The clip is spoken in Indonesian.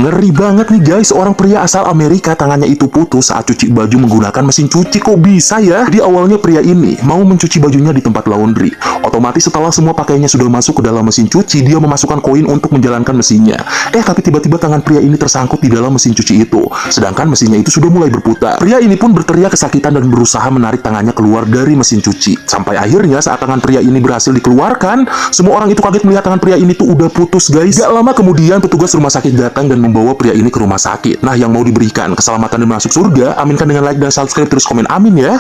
Ngeri banget nih guys, seorang pria asal Amerika tangannya itu putus saat cuci baju menggunakan mesin cuci. Kok bisa ya? Di awalnya pria ini mau mencuci bajunya di tempat laundry. Otomatis setelah semua pakaiannya sudah masuk ke dalam mesin cuci, dia memasukkan koin untuk menjalankan mesinnya. Tapi tiba-tiba tangan pria ini tersangkut di dalam mesin cuci itu. Sedangkan mesinnya itu sudah mulai berputar. Pria ini pun berteriak kesakitan dan berusaha menarik tangannya keluar dari mesin cuci. Sampai akhirnya saat tangan pria ini berhasil dikeluarkan, semua orang itu kaget melihat tangan pria ini tuh udah putus guys. Gak lama kemudian petugas rumah sakit datang dan membawa pria ini ke rumah sakit. Nah, yang mau diberikan keselamatan dan masuk surga, aminkan dengan like dan subscribe terus komen amin ya.